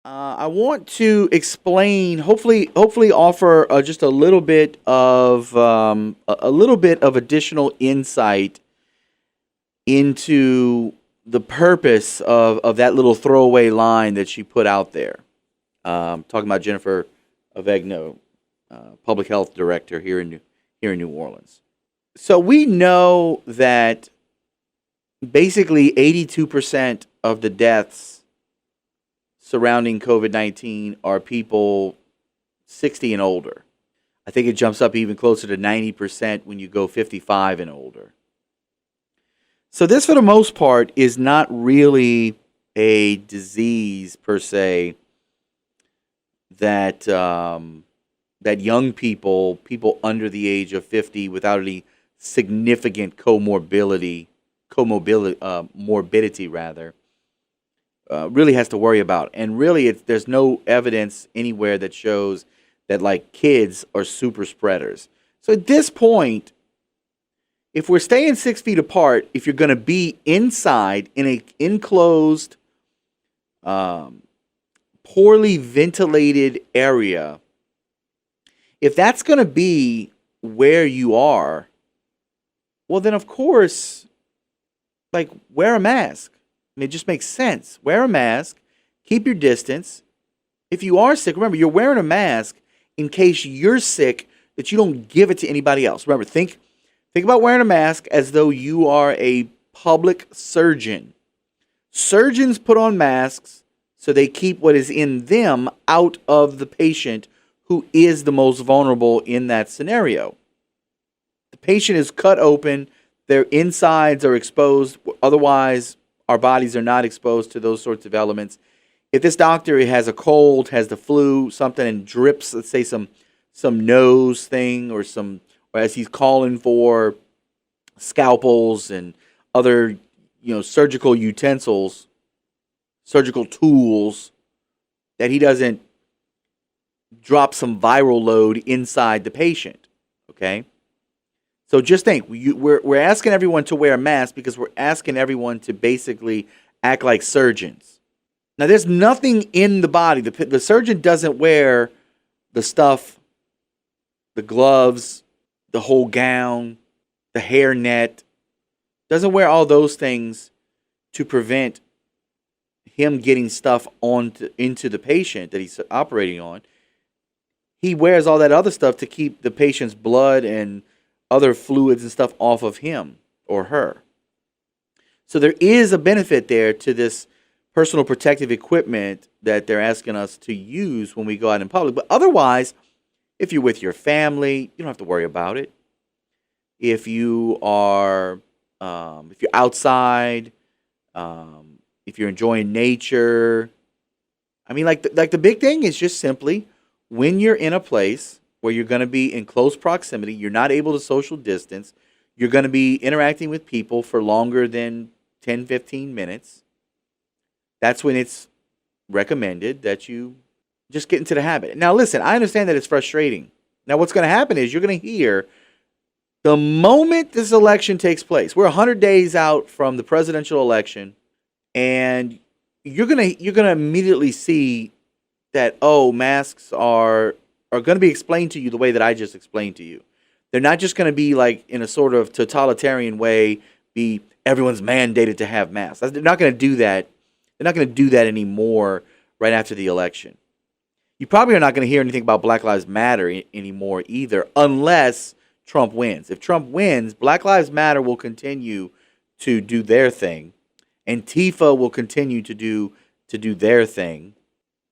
I want to explain, hopefully offer just a little bit of a little bit of additional insight into the purpose of that little throwaway line that she put out there. Talking about Jennifer Avegno, public health director here in New Orleans. So we know that basically 82% of the deaths surrounding COVID-19 are people 60 and older. I think it jumps up even closer to 90% when you go 55 and older. So this, for the most part, is not really a disease per se that that young people under the age of 50 without any significant morbidity rather, really has to worry about. And really, there's no evidence anywhere that shows that like kids are super spreaders. So at this point, if we're staying 6 feet apart, if you're going to be inside in a enclosed, poorly ventilated area, if that's going to be where you are, well then of course, like, wear a mask. I mean, it just makes sense. Wear a mask, keep your distance. If you are sick, remember, you're wearing a mask in case you're sick, that you don't give it to anybody else. Remember, think about wearing a mask as though you are a public surgeon. Surgeons put on masks so they keep what is in them out of the patient, who is the most vulnerable in that scenario. The patient is cut open, their insides are exposed. Otherwise, our bodies are not exposed to those sorts of elements. If this doctor has a cold, has the flu, something, and drips, let's say some nose thing, or as he's calling for scalpels and other, surgical utensils, surgical tools, that he doesn't drop some viral load inside the patient. Okay? So just think, we're asking everyone to wear a mask because we're asking everyone to basically act like surgeons. Now, there's nothing in the body. The surgeon doesn't wear the stuff, the gloves, the whole gown, the hairnet. Doesn't wear all those things to prevent him getting stuff into the patient that he's operating on. He wears all that other stuff to keep the patient's blood and other fluids and stuff off of him or her. So there is a benefit there to this personal protective equipment that they're asking us to use when we go out in public. But otherwise, if you're with your family, you don't have to worry about it. If you are, if you're outside, if you're enjoying nature, I mean, like the big thing is just simply, when you're in a place where you're going to be in close proximity, you're not able to social distance, you're going to be interacting with people for longer than 10, 15 minutes, that's when it's recommended that you just get into the habit. Now, listen, I understand that it's frustrating. Now, what's going to happen is you're going to hear, the moment this election takes place, we're 100 days out from the presidential election, and you're going to immediately see that, oh, masks are going to be explained to you the way that I just explained to you. They're not just going to be like in a sort of totalitarian way, be everyone's mandated to have masks. They're not going to do that. They're not going to do that anymore right after the election. You probably are not going to hear anything about Black Lives Matter anymore either, unless Trump wins. If Trump wins, Black Lives Matter will continue to do their thing. Antifa will continue to do their thing.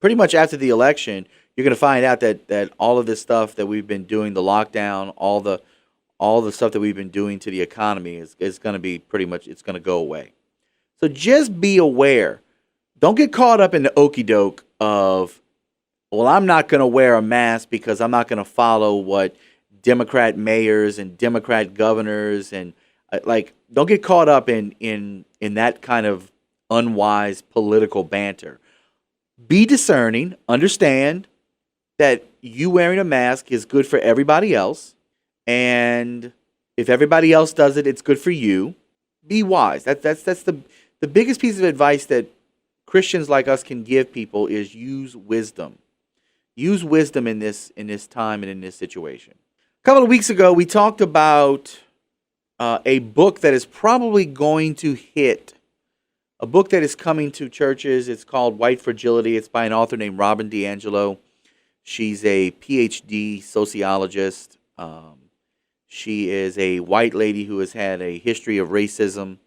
Pretty much after the election, you're going to find out that all of this stuff that we've been doing, the lockdown, all the stuff that we've been doing to the economy is going to be pretty much, it's going to go away. So just be aware. Don't get caught up in the okie doke of, well, I'm not going to wear a mask because I'm not going to follow what Democrat mayors and Democrat governors and don't get caught up in that kind of unwise political banter. Be discerning. Understand that you wearing a mask is good for everybody else, and if everybody else does it, it's good for you. Be wise. That's the biggest piece of advice that Christians like us can give people is use wisdom. Use wisdom in this time and in this situation. A couple of weeks ago, we talked about a book that is probably going to hit. A book that is coming to churches. It's called White Fragility. It's by an author named Robin DiAngelo. She's a PhD sociologist. She is a white lady who has had a history of racism.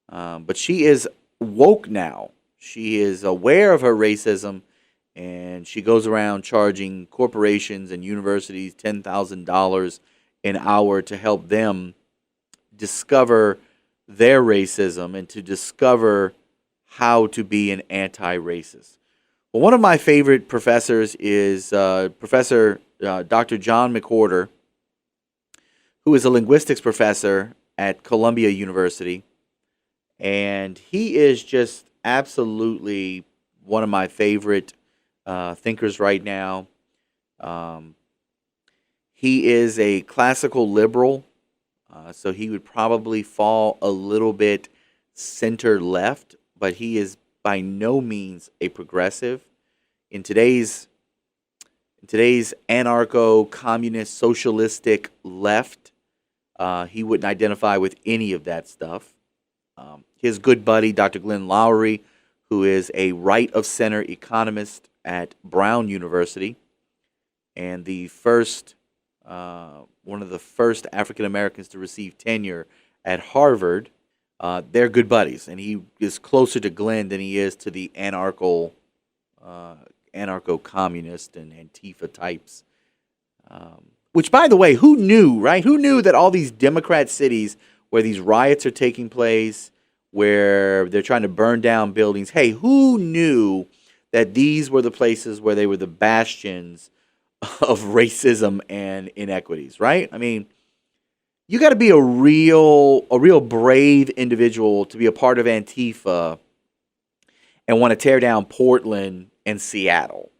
But she is woke now. She is aware of her racism, and she goes around charging corporations and universities $10,000 an hour to help them discover their racism and to discover how to be an anti-racist. Well, one of my favorite professors is Professor Dr. John McWhorter, who is a linguistics professor at Columbia University. And he is just absolutely one of my favorite thinkers right now. He is a classical liberal, so he would probably fall a little bit center left, but he is by no means a progressive. In today's anarcho-communist socialistic left, he wouldn't identify with any of that stuff. His good buddy, Dr. Glenn Loury, who is a right-of-center economist at Brown University and one of the first African Americans to receive tenure at Harvard, they're good buddies, and he is closer to Glenn than he is to the anarcho-communist and Antifa types. Which, by the way, who knew, right? Who knew that all these Democrat cities where these riots are taking place, where they're trying to burn down buildings, hey, who knew that these were the places where they were the bastions of racism and inequities, right? I mean, you got to be a real brave individual to be a part of Antifa and want to tear down Portland and Seattle.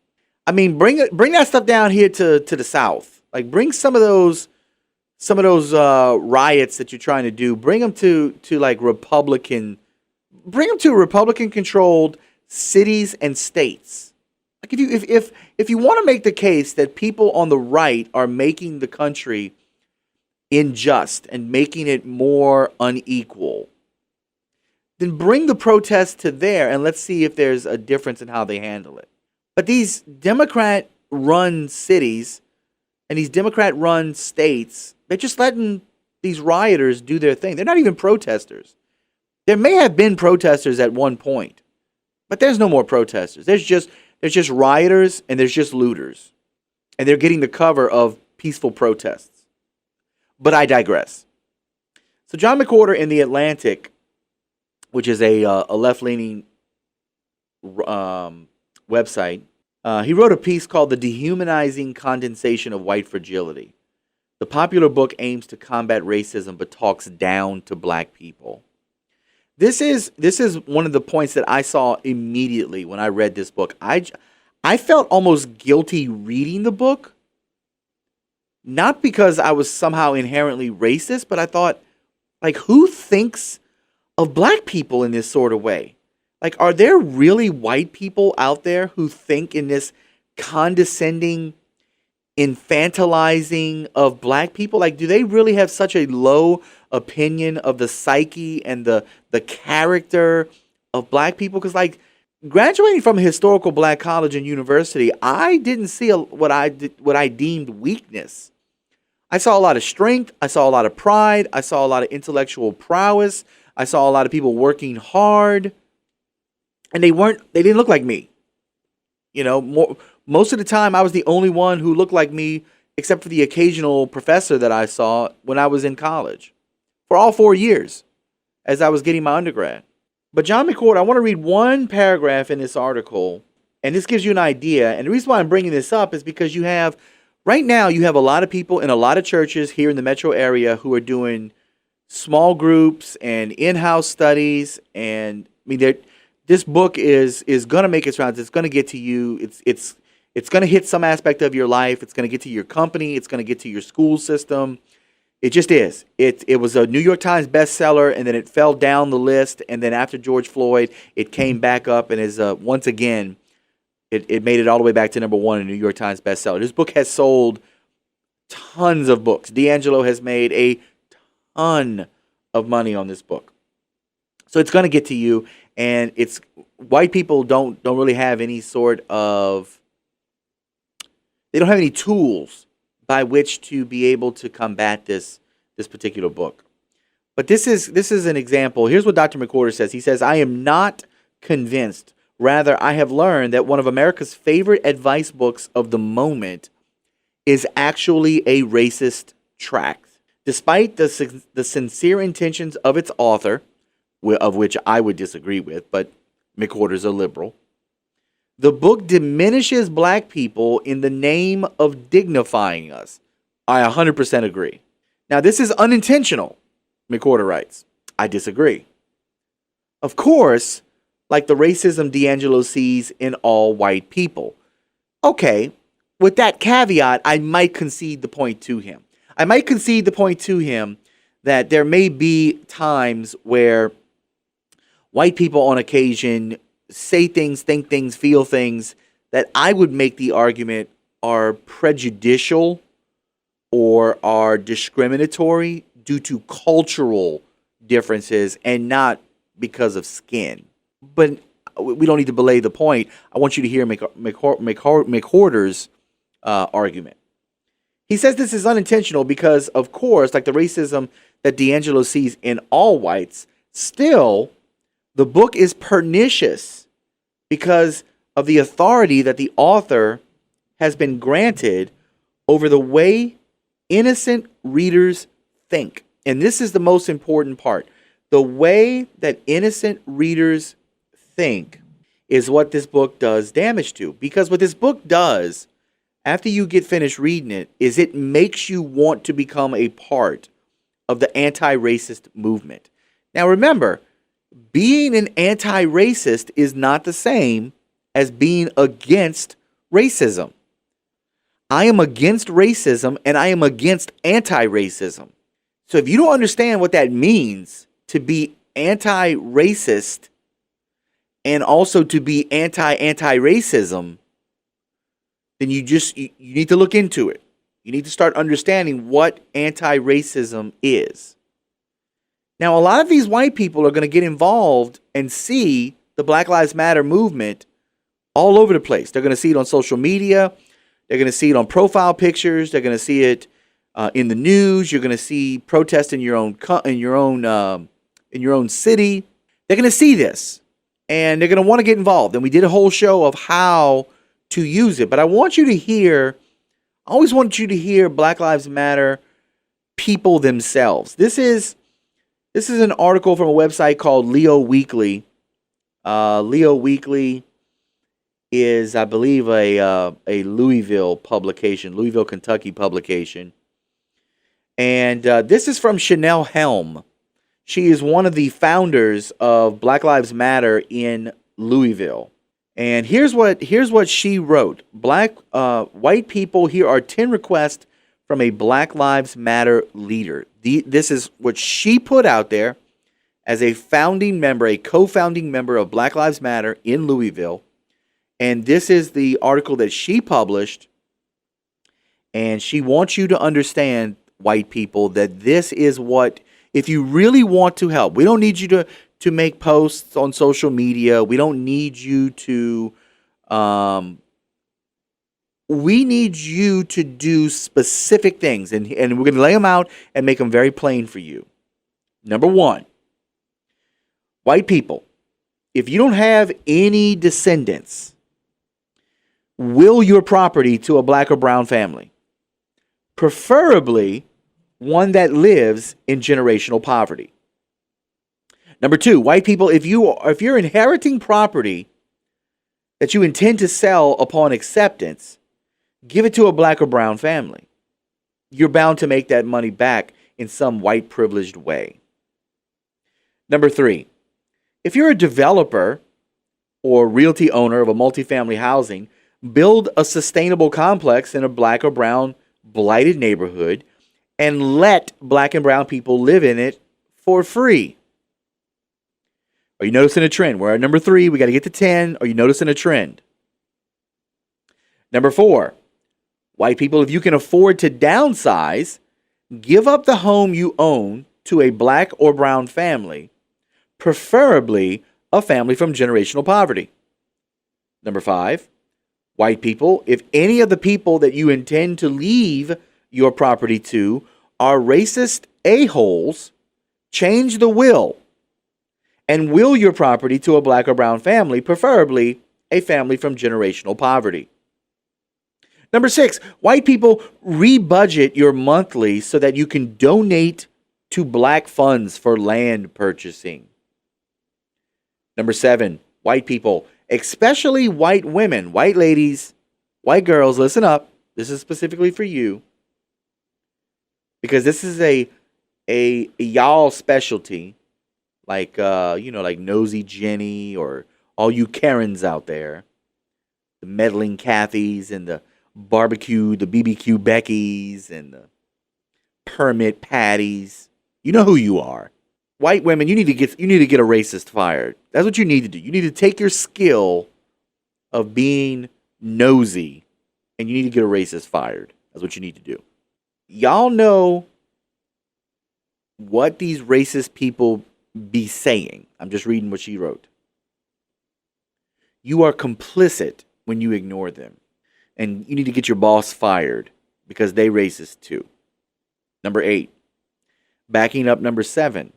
I mean, bring that stuff down here to the South. Like, bring some of those riots that you're trying to do. Bring them to Republican controlled cities and states. Like, if you want to make the case that people on the right are making the country unjust and making it more unequal, then bring the protests to there and let's see if there's a difference in how they handle it. But these Democrat-run cities and these Democrat-run states, they're just letting these rioters do their thing. They're not even protesters. There may have been protesters at one point, but there's no more protesters. There's just rioters and there's just looters. And they're getting the cover of peaceful protests. But I digress. So John McWhorter in The Atlantic, which is a left-leaning website, he wrote a piece called The Dehumanizing Condensation of White Fragility. The popular book aims to combat racism but talks down to black people. This is one of the points that I saw immediately when I read this book. I felt almost guilty reading the book, not because I was somehow inherently racist, but I thought, like, who thinks of black people in this sort of way? Like, are there really white people out there who think in this condescending, infantilizing of black people? Like, do they really have such a low opinion of the psyche and the character of black people? Because, like, graduating from a historical black college and university, I didn't see what I deemed weakness. I saw a lot of strength. I saw a lot of pride. I saw a lot of intellectual prowess. I saw a lot of people working hard. And they didn't look like me. You know, most of the time I was the only one who looked like me, except for the occasional professor that I saw when I was in college for all 4 years as I was getting my undergrad. But John McWhorter, I want to read one paragraph in this article, and this gives you an idea. And the reason why I'm bringing this up is because right now you have a lot of people in a lot of churches here in the metro area who are doing small groups and in-house studies. And I mean, this book is going to make its rounds. It's going to get to you. It's going to hit some aspect of your life. It's going to get to your company. It's going to get to your school system. It just is. It was a New York Times bestseller, and then it fell down the list. And then after George Floyd, it came back up and is once again, it made it all the way back to number one in New York Times bestseller. This book has sold tons of books. DiAngelo has made a ton of money on this book, so it's going to get to you. And it's white people don't really have any sort of, they don't have any tools by which to be able to combat this particular book. But this is an example. Here's what Dr. McWhorter says. He says, "I am not convinced. Rather, I have learned that one of America's favorite advice books of the moment is actually a racist tract. Despite the sincere intentions of its author, of which I would disagree with, but McWhorter's a liberal, the book diminishes black people in the name of dignifying us." I 100% agree. Now, this is unintentional, McWhorter writes. I disagree. Of course, like the racism DiAngelo sees in all white people. Okay, with that caveat, I might concede the point to him. I might concede the point to him that there may be times where white people on occasion say things, think things, feel things that I would make the argument are prejudicial or are discriminatory due to cultural differences and not because of skin. But we don't need to belay the point. I want you to hear McWhorter's argument. He says this is unintentional because, of course, like the racism that DiAngelo sees in all whites, still, the book is pernicious because of the authority that the author has been granted over the way innocent readers think. And this is the most important part. The way that innocent readers think is what this book does damage to. Because what this book does, after you get finished reading it, is it makes you want to become a part of the anti-racist movement. Now remember, being an anti-racist is not the same as being against racism. I am against racism and I am against anti-racism. So if you don't understand what that means to be anti-racist and also to be anti-racism, then you need to look into it. You need to start understanding what anti-racism is. Now, a lot of these white people are going to get involved and see the Black Lives Matter movement all over the place. They're going to see it on social media. They're going to see it on profile pictures. They're going to see it in the news. You're going to see protests in your own city. They're going to see this, and they're going to want to get involved. And we did a whole show of how to use it. But I want you to hear. I always want you to hear Black Lives Matter people themselves. This is an article from a website called Leo Weekly. Leo Weekly is, I believe, a Louisville publication, Louisville, Kentucky publication. And this is from Chanel Helm. She is one of the founders of Black Lives Matter in Louisville. And here's what she wrote. White people, here are 10 requests from a Black Lives Matter leader. This is what she put out there as a founding member, a co-founding member of Black Lives Matter in Louisville. And this is the article that she published. And she wants you to understand, white people, that this is what, if you really want to help, we don't need you to make posts on social media. We don't need you to, we need you to do specific things. And we're going to lay them out and make them very plain for you. Number one, white people, if you don't have any descendants, will your property to a black or brown family, preferably one that lives in generational poverty. Number two, white people, if you're inheriting property that you intend to sell upon acceptance, give it to a black or brown family. You're bound to make that money back in some white privileged way. Number three, if you're a developer or realty owner of a multifamily housing, build a sustainable complex in a black or brown blighted neighborhood and let black and brown people live in it for free. Are you noticing a trend? We're at number 3. We got to get to 10. Are you noticing a trend? Number 4, white people, if you can afford to downsize, give up the home you own to a black or brown family, preferably a family from generational poverty. Number 5, white people, if any of the people that you intend to leave your property to are racist a-holes, change the will and will your property to a black or brown family, preferably a family from generational poverty. Number 6, white people, rebudget your monthly so that you can donate to black funds for land purchasing. Number 7, white people, especially white women, white ladies, white girls, listen up. This is specifically for you, because this is a y'all specialty, like like Nosy Jenny, or all you Karens out there, the meddling Cathys and the BBQ Beckys and the permit Patties. You know who you are. White women, you need to get a racist fired. That's what you need to do. You need to take your skill of being nosy and you need to get a racist fired. That's what you need to do. Y'all know what these racist people be saying. I'm just reading what she wrote. You are complicit when you ignore them. And you need to get your boss fired because they racist too. Number 8. Backing up number 7.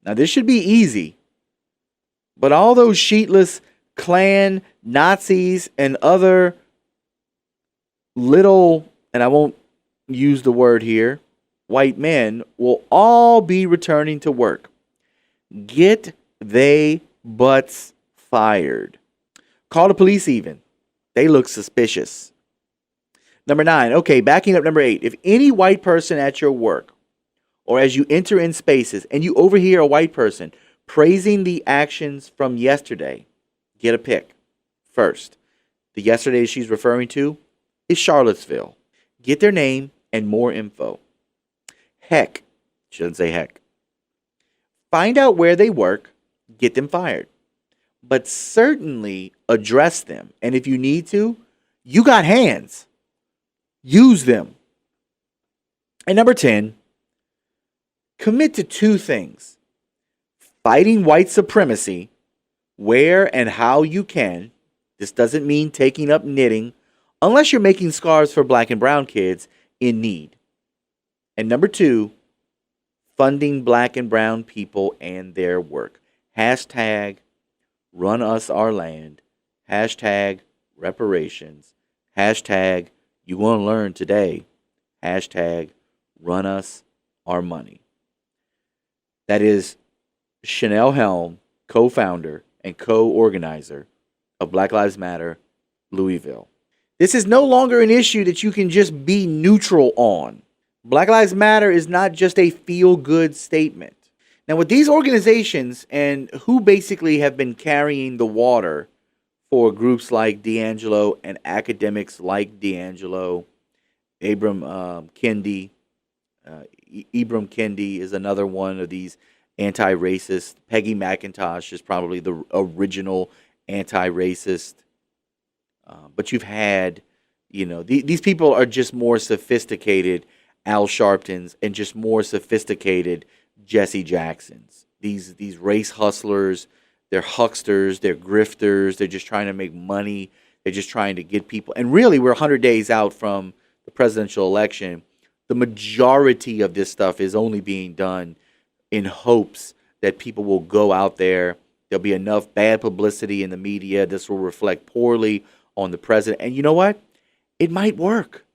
Now this should be easy. But all those sheetless Klan, Nazis, and other little, and I won't use the word here, white men will all be returning to work. Get they butts fired. Call the police even. They look suspicious. Number 9. Okay, backing up number 8. If any white person at your work or as you enter in spaces and you overhear a white person praising the actions from yesterday, get a pick. First, the yesterday she's referring to is Charlottesville. Get their name and more info. Heck, she doesn't say heck. Find out where they work, get them fired. But certainly address them. And if you need to, you got hands. Use them. And number 10, commit to 2 things. Fighting white supremacy where and how you can. This doesn't mean taking up knitting unless you're making scarves for black and brown kids in need. And number 2, funding black and brown people and their work. Hashtag run us our land. Hashtag reparations. Hashtag you want to learn today. Hashtag run us our money. That is Chanel Helm, co-founder and co-organizer of Black Lives Matter Louisville. This is no longer an issue that you can just be neutral on. Black Lives Matter is not just a feel-good statement. Now, with these organizations and who basically have been carrying the water for groups like DiAngelo and academics like DiAngelo, Ibram Kendi is another one of these anti-racist. Peggy McIntosh is probably the original anti-racist. But you've had, these people are just more sophisticated Al Sharptons and just more sophisticated Jesse Jacksons. These race hustlers, they're hucksters, they're grifters, they're just trying to make money, they're just trying to get people. And really, we're 100 days out from the presidential election. The majority of this stuff is only being done in hopes that people will go out there. There'll be enough bad publicity in the media. This will reflect poorly on the president. And you know what? It might work.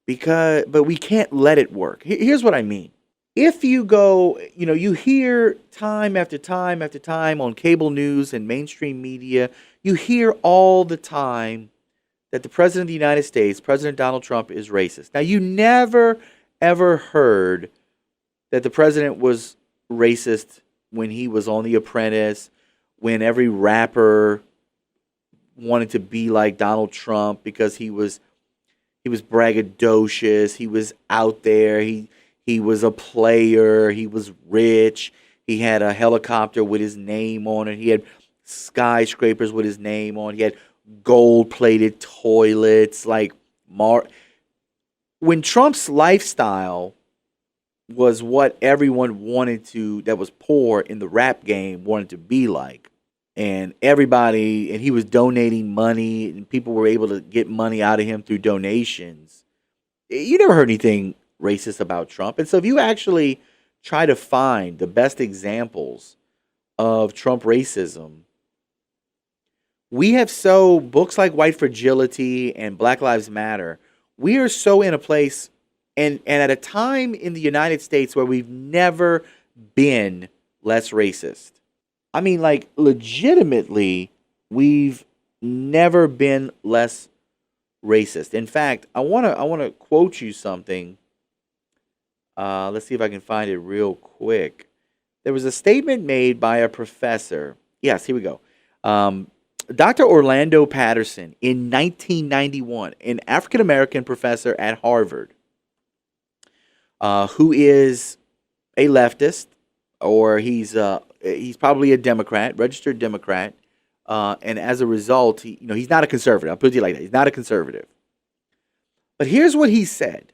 But we can't let it work. Here's what I mean. If you go, you hear time after time after time on cable news and mainstream media, you hear all the time that the President of the United States, President Donald Trump, is racist. Now, you never, ever heard that the president was racist when he was on The Apprentice, when every rapper wanted to be like Donald Trump because he was He was braggadocious. He was out there. He was a player. He was rich. He had a helicopter with his name on it. He had skyscrapers with his name on. He had gold-plated toilets. When Trump's lifestyle was what everyone wanted to, that was poor in the rap game, wanted to be like. And he was donating money, and people were able to get money out of him through donations. You never heard anything racist about Trump. And so if you actually try to find the best examples of Trump racism, we have books like White Fragility and Black Lives Matter, we are so in a place and at a time in the United States where we've never been less racist. I mean, like, legitimately, we've never been less racist. In fact, I wanna quote you something. Let's see if I can find it real quick. There was a statement made by a professor. Yes, here we go. Dr. Orlando Patterson in 1991, an African American professor at Harvard, who is a leftist, or he's probably a Democrat, registered Democrat, and as a result, he's not a conservative. I'll put it like that. He's not a conservative. But here's what he said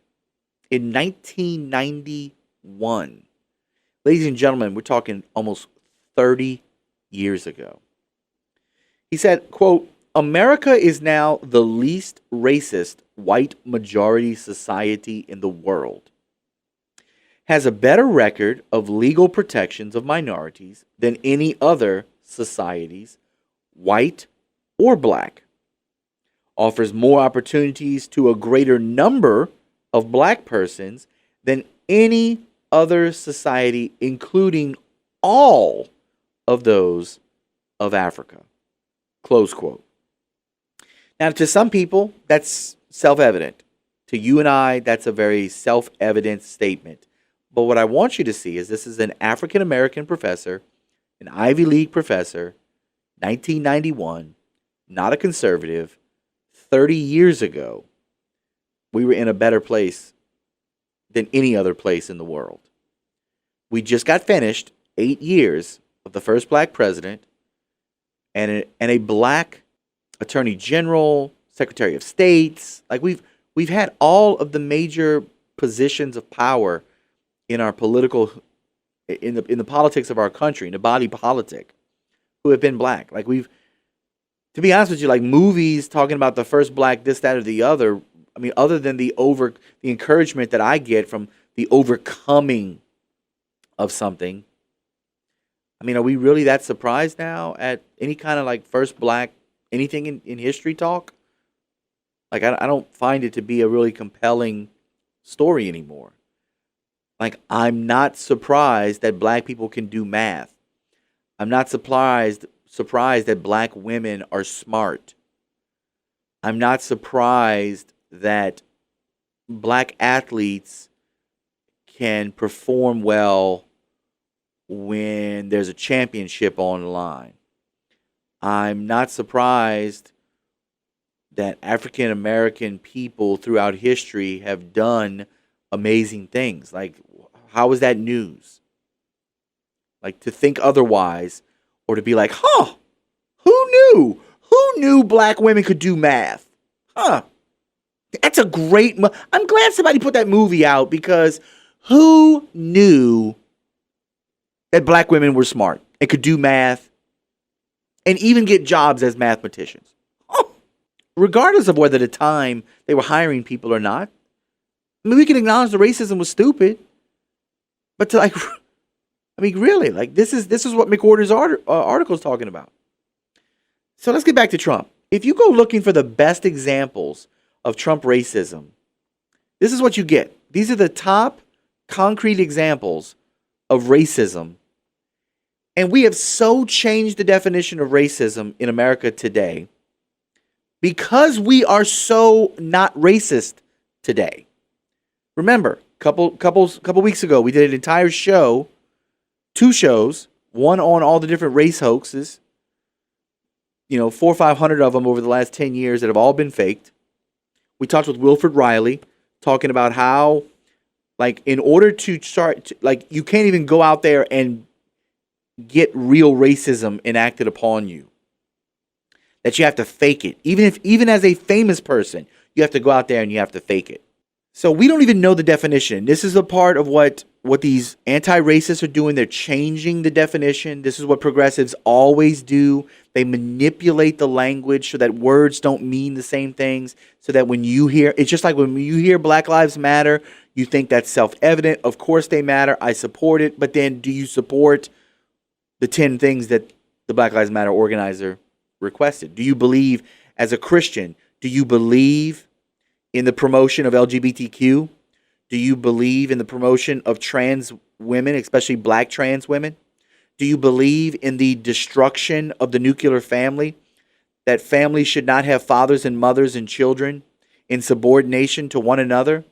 in 1991. Ladies and gentlemen, we're talking almost 30 years ago. He said, quote, "America is now the least racist white majority society in the world. Has a better record of legal protections of minorities than any other societies, white or black. Offers more opportunities to a greater number of black persons than any other society, including all of those of Africa." Close quote. Now, to some people, that's self-evident. To you and I, that's a very self-evident statement. But what I want you to see is this is an African-American professor, an Ivy League professor, 1991, not a conservative. 30 years ago, we were in a better place than any other place in the world. We just got finished 8 years of the first black president and a black attorney general, secretary of states. Like we've had all of the major positions of power in our political, in the politics of our country, in the body politic, who have been black. Like to be honest with you, like movies talking about the first black this, that, or the other. I mean, other than the encouragement that I get from the overcoming of something. I mean, are we really that surprised now at any kind of like first black anything in history talk? Like I don't find it to be a really compelling story anymore. Like, I'm not surprised that black people can do math. I'm not surprised that black women are smart. I'm not surprised that black athletes can perform well when there's a championship on the line. I'm not surprised that African American people throughout history have done amazing things. Like, how is that news? Like, to think otherwise, or to be like, huh, who knew? Who knew black women could do math? Huh. That's a great... I'm glad somebody put that movie out, because who knew that black women were smart and could do math and even get jobs as mathematicians? Oh. Regardless of whether at the time they were hiring people or not. I mean, we can acknowledge the racism was stupid, but to like, I mean, really, like this is what McWhorter's article is talking about. So let's get back to Trump. If you go looking for the best examples of Trump racism, this is what you get. These are the top concrete examples of racism. And we have so changed the definition of racism in America today because we are so not racist today. Remember, couple weeks ago, we did an entire show, 2 shows, one on all the different race hoaxes, 400 or 500 of them over the last 10 years that have all been faked. We talked with Wilfred Riley, talking about how, like, in order to start, like, you can't even go out there and get real racism enacted upon you. That you have to fake it. Even as a famous person, you have to go out there and you have to fake it. So we don't even know the definition. This is a part of what these anti-racists are doing. They're changing the definition. This is what progressives always do. They manipulate the language so that words don't mean the same things. So that when you hear, it's just like when you hear Black Lives Matter, you think that's self-evident. Of course they matter. I support it. But then do you support the 10 things that the Black Lives Matter organizer requested? Do you believe, as a Christian, do you believe in the promotion of LGBTQ? Do you believe in the promotion of trans women, especially black trans women? Do you believe in the destruction of the nuclear family? That families should not have fathers and mothers and children in subordination to one another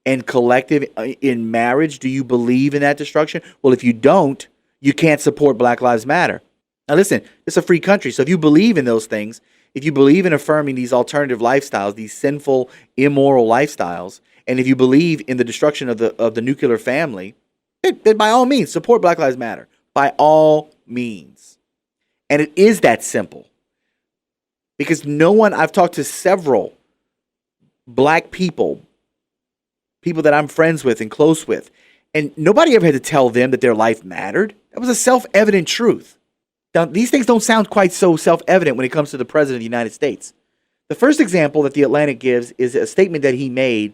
and collective in marriage? Do you believe in that destruction? Well, if you don't, you can't support Black Lives Matter. Now listen, it's a free country, so if you believe in those things, if you believe in affirming these alternative lifestyles, these sinful, immoral lifestyles, and if you believe in the destruction of the nuclear family, then by all means, support Black Lives Matter. By all means. And it is that simple. Because I've talked to several black people that I'm friends with and close with, and nobody ever had to tell them that their life mattered. That was a self-evident truth. Now, these things don't sound quite so self-evident when it comes to the President of the United States. The first example that The Atlantic gives is a statement that he made,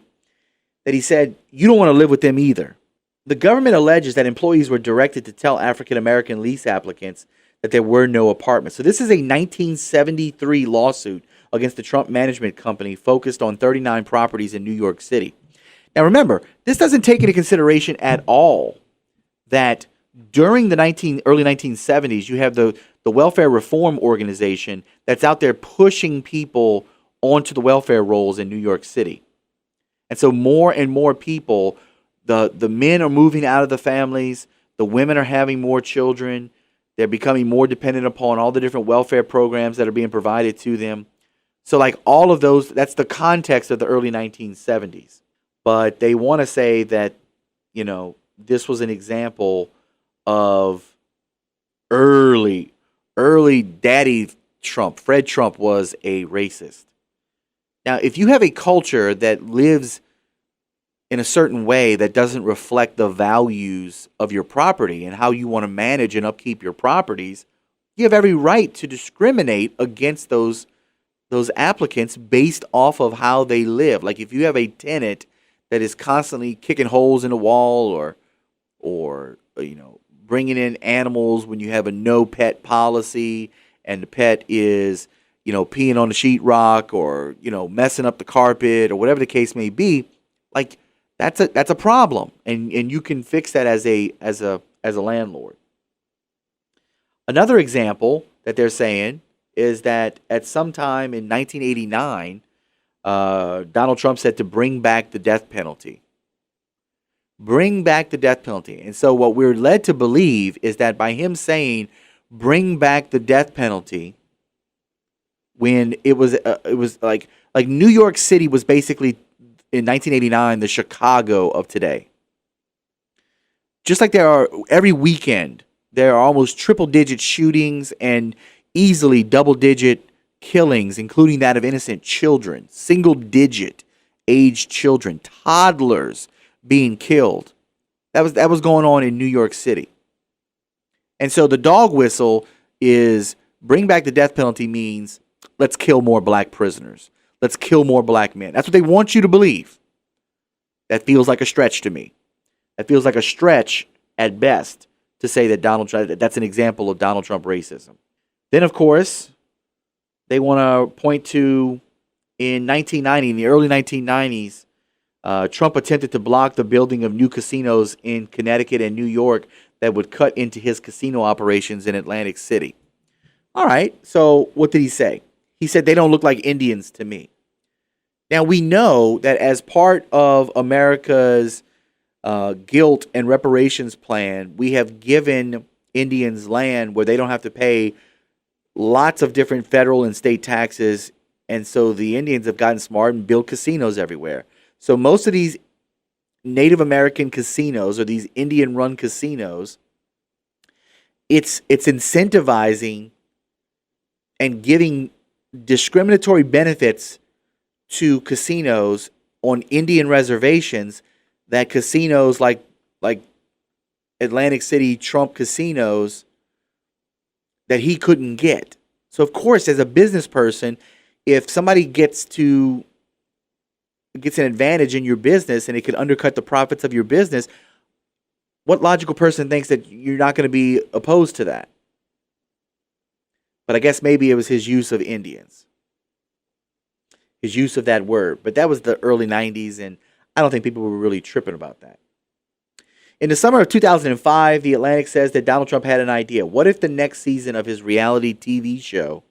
that he said, you don't want to live with them either. The government alleges that employees were directed to tell African-American lease applicants that there were no apartments. So this is a 1973 lawsuit against the Trump management company focused on 39 properties in New York City. Now remember, this doesn't take into consideration at all that during the early 1970s, you have the Welfare Reform Organization that's out there pushing people onto the welfare rolls in New York City. And so more and more people, the men are moving out of the families, the women are having more children, they're becoming more dependent upon all the different welfare programs that are being provided to them. So like all of those, that's the context of the early 1970s. But they want to say that, this was an example of early Daddy Trump. Fred Trump was a racist. Now, if you have a culture that lives in a certain way that doesn't reflect the values of your property and how you want to manage and upkeep your properties, you have every right to discriminate against those applicants based off of how they live. Like if you have a tenant that is constantly kicking holes in the wall or bringing in animals when you have a no pet policy and the pet is, peeing on the sheetrock or, messing up the carpet or whatever the case may be, like that's a problem. And you can fix that as a landlord. Another example that they're saying is that at some time in 1989, Donald Trump said to bring back the death penalty. Bring back the death penalty. And so what we're led to believe is that by him saying bring back the death penalty, when it was like New York City was basically in 1989 the Chicago of today. Just like there are every weekend, there are almost triple-digit shootings and easily double-digit killings, including that of innocent children, single-digit aged children, toddlers being killed. That was going on in New York City. And so the dog whistle is bring back the death penalty means let's kill more black prisoners. Let's kill more black men. That's what they want you to believe. That feels like a stretch to me. That feels like a stretch at best to say that Donald Trump, that's an example of Donald Trump racism. Then, of course, they want to point to in 1990, in the early 1990s, Trump attempted to block the building of new casinos in Connecticut and New York that would cut into his casino operations in Atlantic City. All right, so what did he say? He said, they don't look like Indians to me. Now, we know that as part of America's guilt and reparations plan, we have given Indians land where they don't have to pay lots of different federal and state taxes And so the Indians have gotten smart and built casinos everywhere. So most of these Native American casinos or these Indian-run casinos, it's incentivizing and giving discriminatory benefits to casinos on Indian reservations that casinos like Atlantic City Trump casinos that he couldn't get. So of course, as a business person, if somebody gets an advantage in your business and it could undercut the profits of your business, what logical person thinks that you're not going to be opposed to that? But I guess maybe it was his use of Indians, his use of that word. But that was the early 90s, and I don't think people were really tripping about that. In the summer of 2005, The Atlantic says that Donald Trump had an idea. What if the next season of his reality TV show,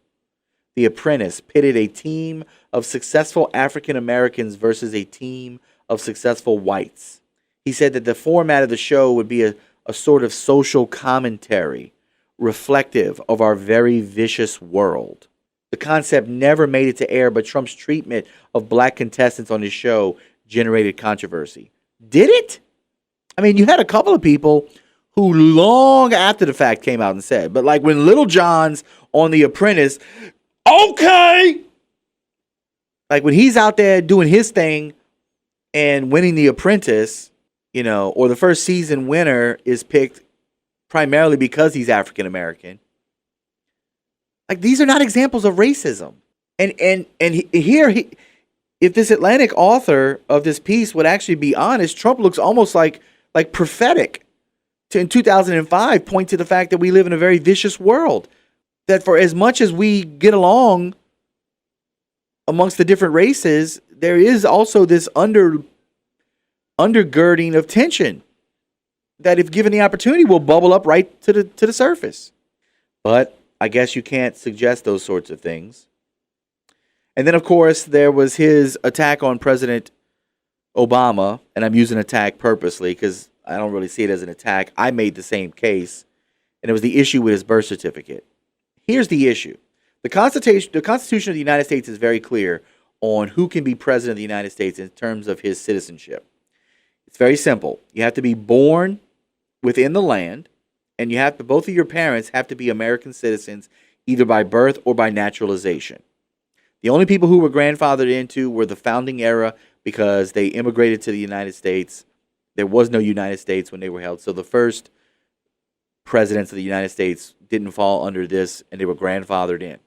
The Apprentice, pitted a team of successful African Americans versus a team of successful whites? He said that the format of the show would be a sort of social commentary reflective of our very vicious world. The concept never made it to air, but Trump's treatment of black contestants on his show generated controversy. Did it? I mean, you had a couple of people who long after the fact came out and said, but like when Little John's on The Apprentice, okay, like when he's out there doing his thing and winning The Apprentice, you know, or the first season winner is picked primarily because he's African American. Like, these are not examples of racism. And here, if this Atlantic author of this piece would actually be honest, Trump looks almost like prophetic to, in 2005, point to the fact that we live in a very vicious world. That for as much as we get along amongst the different races, there is also this undergirding of tension that, if given the opportunity, will bubble up right to the surface. But I guess you can't suggest those sorts of things. And then, of course, there was his attack on President Obama, and I'm using attack purposely because I don't really see it as an attack. I made the same case, and it was the issue with his birth certificate. Here's the issue. The Constitution of the United States is very clear on who can be president of the United States in terms of his citizenship. It's very simple. You have to be born within the land, and both of your parents have to be American citizens, either by birth or by naturalization. The only people who were grandfathered into were the founding era because they immigrated to the United States. There was no United States when they were held. So the first presidents of the United States didn't fall under this, and they were grandfathered in.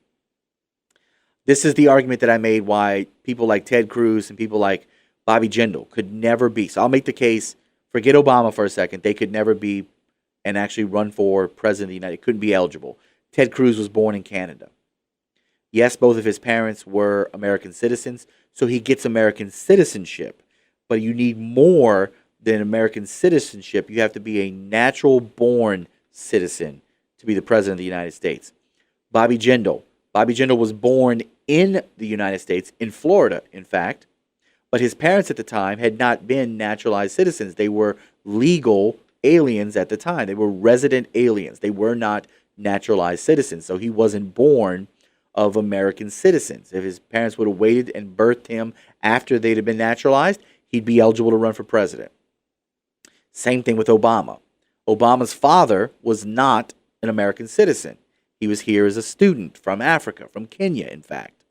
This is the argument that I made why people like Ted Cruz and people like Bobby Jindal could never be. So I'll make the case, forget Obama for a second. They could never be and actually run for president of the United States. Couldn't be eligible. Ted Cruz was born in Canada. Yes, both of his parents were American citizens, so he gets American citizenship. But you need more than American citizenship. You have to be a natural-born citizen to be the president of the United States. Bobby Jindal was born in the United States, in Florida, in fact, but his parents at the time had not been naturalized citizens. They were legal aliens at the time. They were resident aliens. They were not naturalized citizens, so he wasn't born of American citizens. If his parents would have waited and birthed him after they'd have been naturalized, he'd be eligible to run for president. Same thing with Obama. Obama's father was not an American citizen. He was here as a student from Africa, from Kenya, in fact.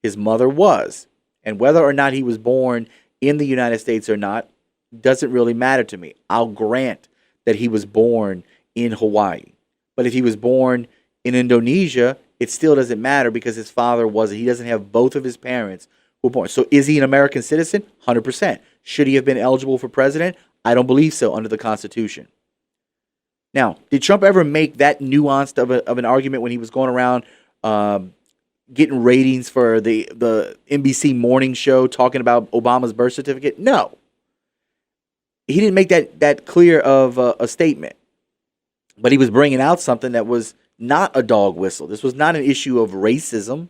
His mother was. And whether or not he was born in the United States or not doesn't really matter to me. I'll grant that he was born in Hawaii. But if he was born in Indonesia, it still doesn't matter because his father wasn't. He doesn't have both of his parents who were born. So is he an American citizen? 100%. Should he have been eligible for president? I don't believe so under the Constitution. Now, did Trump ever make that nuanced of an argument when he was going around getting ratings for the NBC morning show talking about Obama's birth certificate? No. He didn't make that clear of a statement. But he was bringing out something that was not a dog whistle. This was not an issue of racism.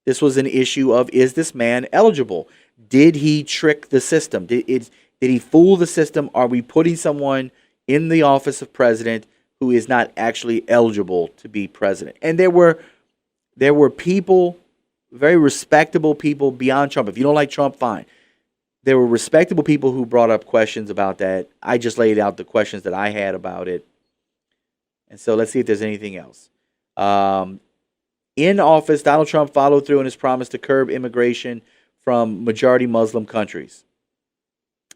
This was an issue of, is this man eligible? Did he trick the system? Did he fool the system? Are we putting someone in the office of president who is not actually eligible to be president? And there were people very respectable people beyond Trump. If you don't like Trump, fine. There were respectable people who brought up questions about that. I just laid out the questions that I had about it. And so let's see if there's anything else. In office, Donald Trump followed through on his promise to curb immigration from majority Muslim countries.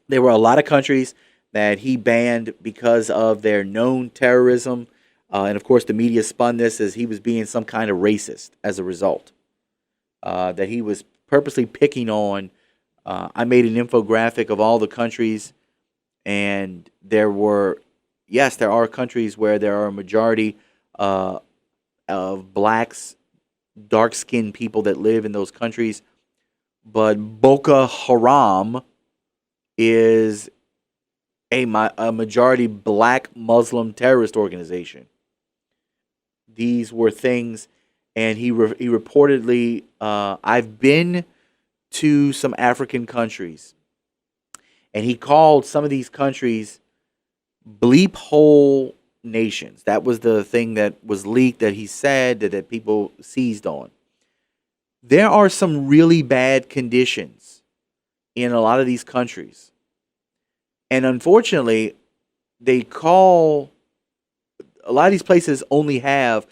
There were a lot of countries that he banned because of their known terrorism. And of course, the media spun this as he was being some kind of racist as a result. That he was purposely picking on. I made an infographic of all the countries, and there are countries where there are a majority of blacks, dark-skinned people that live in those countries. But Boko Haram is a majority black Muslim terrorist organization. These were things, and he reportedly, I've been to some African countries, and he called some of these countries bleep hole nations. That was the thing that was leaked that he said that people seized on. There are some really bad conditions in a lot of these countries. And unfortunately, a lot of these places only have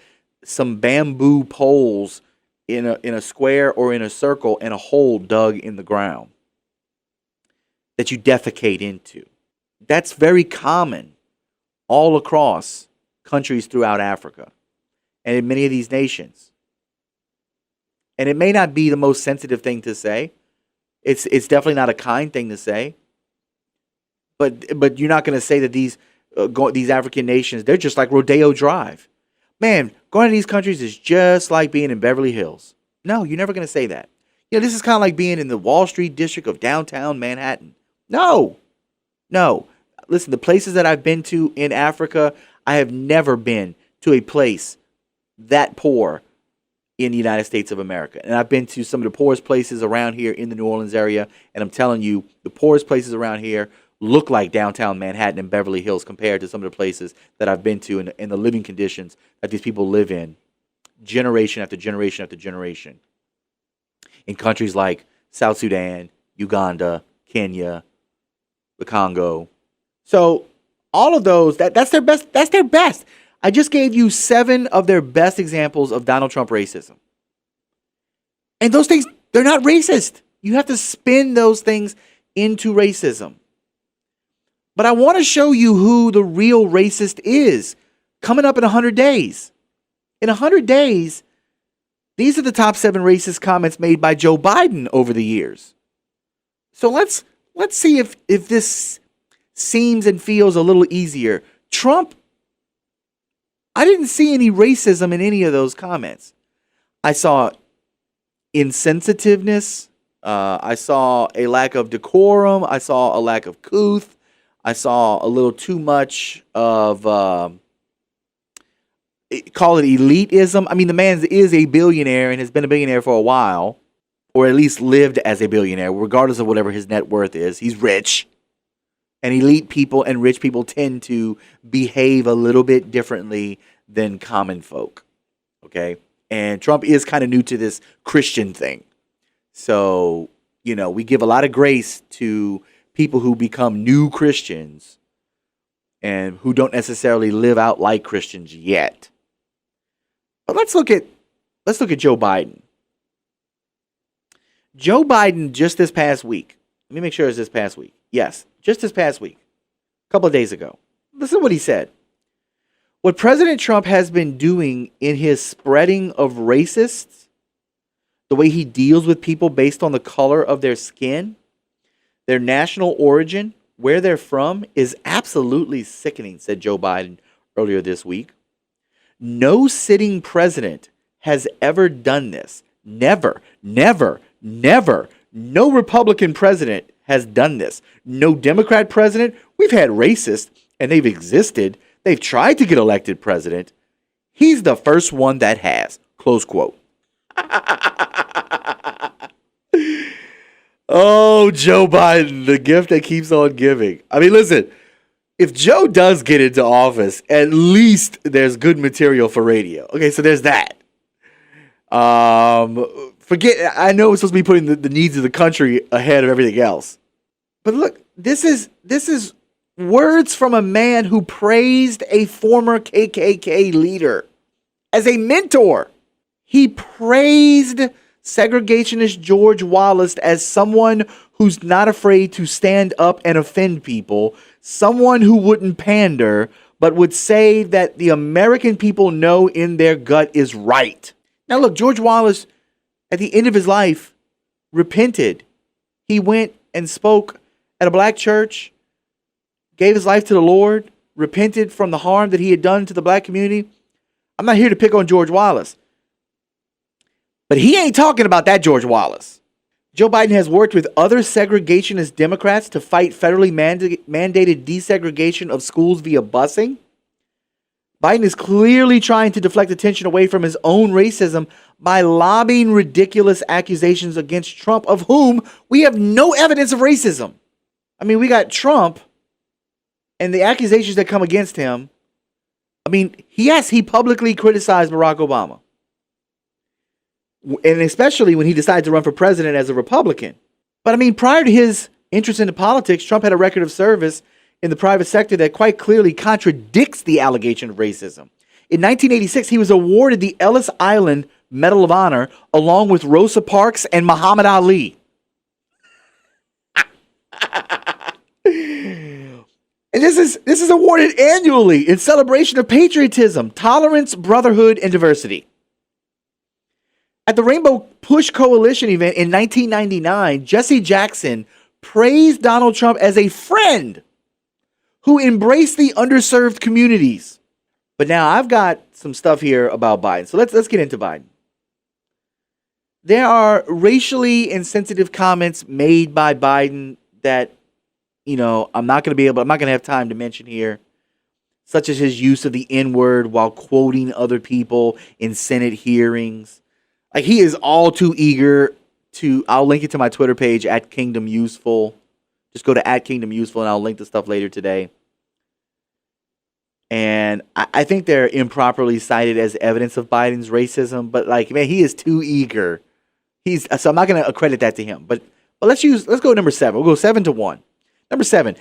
some bamboo poles in a square or in a circle and a hole dug in the ground that you defecate into. That's very common all across countries throughout Africa and in many of these nations. And it may not be the most sensitive thing to say. It's definitely not a kind thing to say. But you're not going to say that these African nations, they're just like Rodeo Drive. Man, going to these countries is just like being in Beverly Hills. No, you're never going to say that. This is kind of like being in the Wall Street district of downtown Manhattan. No. Listen, the places that I've been to in Africa, I have never been to a place that poor in the United States of America. And I've been to some of the poorest places around here in the New Orleans area. And I'm telling you, the poorest places around here look like downtown Manhattan and Beverly Hills compared to some of the places that I've been to and the living conditions that these people live in generation after generation after generation. In countries like South Sudan, Uganda, Kenya, the Congo. So all of those, that's their best. That's their best. I just gave you 7 of their best examples of Donald Trump racism. And those things, they're not racist. You have to spin those things into racism. But I want to show you who the real racist is coming up in 100 days. In 100 days, these are the top 7 racist comments made by Joe Biden over the years. So let's see if this seems and feels a little easier. Trump, I didn't see any racism in any of those comments. I saw insensitiveness. I saw a lack of decorum. I saw a lack of couth. I saw a little too much of, call it elitism. I mean, the man is a billionaire and has been a billionaire for a while, or at least lived as a billionaire, regardless of whatever his net worth is. He's rich. And elite people and rich people tend to behave a little bit differently than common folk. Okay? And Trump is kind of new to this Christian thing. So, we give a lot of grace to people who become new Christians and who don't necessarily live out like Christians yet. But let's look at Joe Biden. Joe Biden just this past week. Let me make sure it's this past week. Yes, just this past week. A couple of days ago. Listen to what he said. What President Trump has been doing in his spreading of racists, the way he deals with people based on the color of their skin, their national origin, where they're from, is absolutely sickening, said Joe Biden earlier this week. No sitting president has ever done this. Never. No Republican president has done this. No Democrat president. We've had racists, and they've existed. They've tried to get elected president. He's the first one that has. Close quote. Oh, Joe Biden, the gift that keeps on giving. I mean, listen, if Joe does get into office, at least there's good material for radio. Okay, so there's that. Forget, I know it's supposed to be putting the needs of the country ahead of everything else. But look, this is words from a man who praised a former KKK leader as a mentor. He praised segregationist George Wallace as someone who's not afraid to stand up and offend people, someone who wouldn't pander, but would say that the American people know in their gut is right. Now look, George Wallace, at the end of his life, repented. He went and spoke at a black church, gave his life to the Lord, repented from the harm that he had done to the black community. I'm not here to pick on George Wallace, but he ain't talking about that George Wallace. Joe Biden has worked with other segregationist Democrats to fight federally mandated desegregation of schools via busing. Biden is clearly trying to deflect attention away from his own racism by lobbying ridiculous accusations against Trump, of whom we have no evidence of racism. I mean, we got Trump and the accusations that come against him. I mean, yes, he publicly criticized Barack Obama. And especially when he decided to run for president as a Republican. But I mean, prior to his interest into politics, Trump had a record of service in the private sector that quite clearly contradicts the allegation of racism. In 1986, he was awarded the Ellis Island Medal of Honor along with Rosa Parks and Muhammad Ali. And this is awarded annually in celebration of patriotism, tolerance, brotherhood, and diversity. At the Rainbow Push Coalition event in 1999, Jesse Jackson praised Donald Trump as a friend who embraced the underserved communities. But now I've got some stuff here about Biden. So let's get into Biden. There are racially insensitive comments made by Biden that, I'm not going to have time to mention here, such as his use of the N-word while quoting other people in Senate hearings. Like, he is all too eager to, I'll link it to my Twitter page at Kingdom Useful. Just go to at Kingdom Useful and I'll link the stuff later today. And I think they're improperly cited as evidence of Biden's racism, but he is too eager. So I'm not going to accredit that to him. But let's go number 7. We'll go 7-1. Number 7.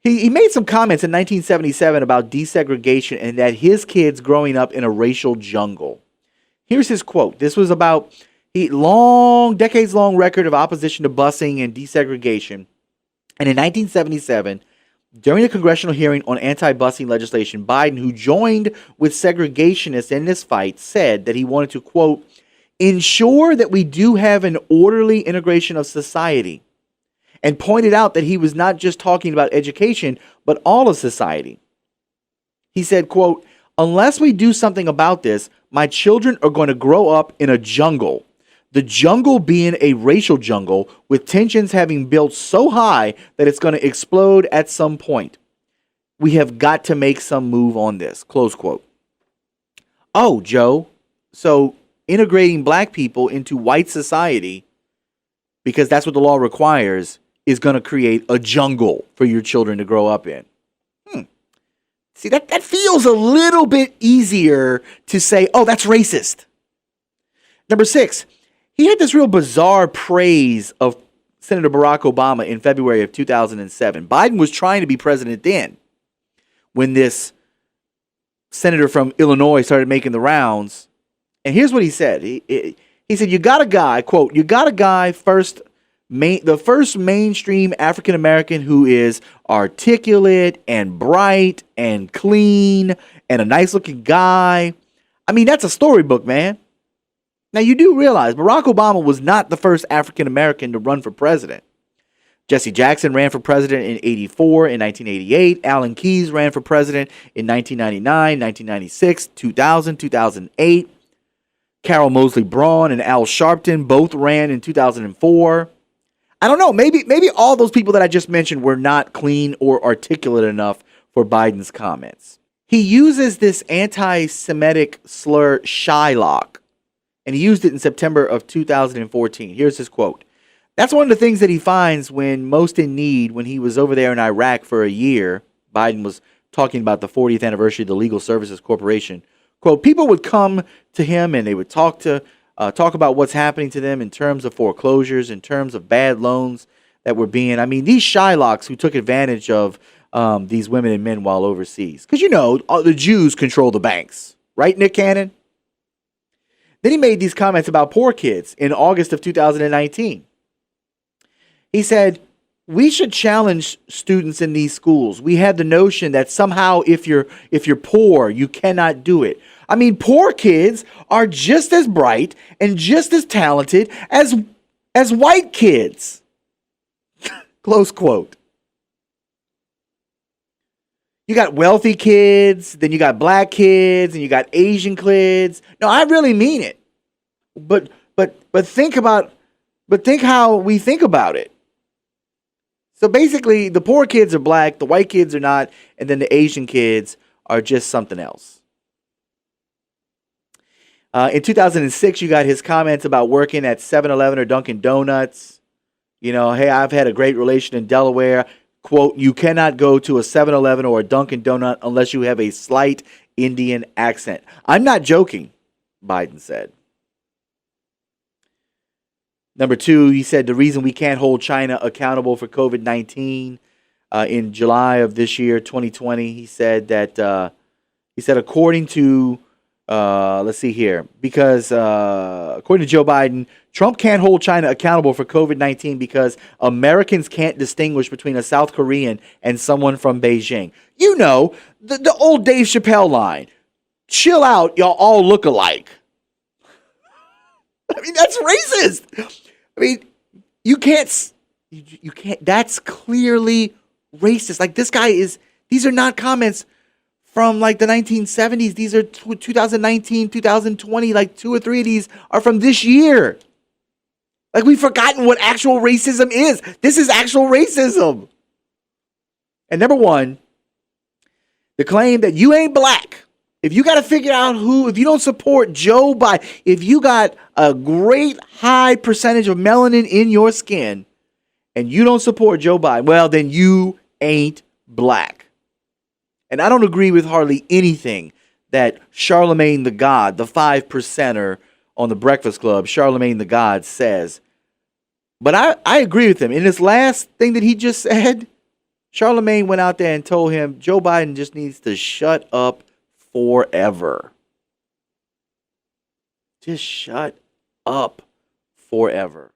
He made some comments in 1977 about desegregation and that his kids growing up in a racial jungle. Here's his quote. This was about decades-long record of opposition to busing and desegregation. And in 1977, during a congressional hearing on anti-busing legislation, Biden, who joined with segregationists in this fight, said that he wanted to, quote, ensure that we do have an orderly integration of society, and pointed out that he was not just talking about education, but all of society. He said, quote, unless we do something about this, my children are going to grow up in a jungle. The jungle being a racial jungle with tensions having built so high that it's going to explode at some point. We have got to make some move on this, close quote. Oh, Joe, so integrating black people into white society, because that's what the law requires, is going to create a jungle for your children to grow up in. See, that feels a little bit easier to say, oh, that's racist. Number 6, he had this real bizarre praise of Senator Barack Obama in February of 2007. Biden was trying to be president then when this senator from Illinois started making the rounds. And here's what he said. He said, you got a guy, quote, you got a guy the first mainstream African-American who is articulate and bright and clean and a nice-looking guy. I mean, that's a storybook, man. Now, you do realize Barack Obama was not the first African-American to run for president. Jesse Jackson ran for president in 1988. Alan Keyes ran for president in 1999, 1996, 2000, 2008. Carol Moseley Braun and Al Sharpton both ran in 2004. I don't know. Maybe all those people that I just mentioned were not clean or articulate enough for Biden's comments. He uses this anti-Semitic slur Shylock, and he used it in September of 2014. Here's his quote. That's one of the things that he finds when most in need. When he was over there in Iraq for a year, Biden was talking about the 40th anniversary of the Legal Services Corporation. Quote, people would come to him and they would talk to talk about what's happening to them in terms of foreclosures, in terms of bad loans that were being. I mean, these Shylocks who took advantage of these women and men while overseas. Because, the Jews control the banks. Right, Nick Cannon? Then he made these comments about poor kids in August of 2019. He said, we should challenge students in these schools. We have the notion that somehow if you're poor, you cannot do it. I mean, poor kids are just as bright and just as talented as white kids. Close quote. You got wealthy kids, then you got black kids, and you got Asian kids. No, I really mean it. But think how we think about it. So basically, the poor kids are black, the white kids are not, and then the Asian kids are just something else. In 2006, you got his comments about working at 7-Eleven or Dunkin' Donuts. Hey, I've had a great relation in Delaware. Quote, you cannot go to a 7-Eleven or a Dunkin' Donut unless you have a slight Indian accent. I'm not joking, Biden said. Number 2, he said the reason we can't hold China accountable for COVID-19 in July of this year, 2020, he said according to, let's see here, because according to Joe Biden, Trump can't hold China accountable for COVID-19 because Americans can't distinguish between a South Korean and someone from Beijing. The old Dave Chappelle line, chill out, y'all all look alike. I mean, that's racist. I mean, you can't, that's clearly racist. Like, these are not comments from like the 1970s. These are 2019, 2020, like 2 or 3 of these are from this year. Like, we've forgotten what actual racism is. This is actual racism. And number 1, the claim that you ain't black. If you got to figure out if you don't support Joe Biden, if you got a great high percentage of melanin in your skin and you don't support Joe Biden, well, then you ain't black. And I don't agree with hardly anything that Charlemagne the God, the 5%er on the Breakfast Club, Charlemagne the God says. But I agree with him. In this last thing that he just said, Charlemagne went out there and told him Joe Biden just needs to shut up forever. Just shut up forever.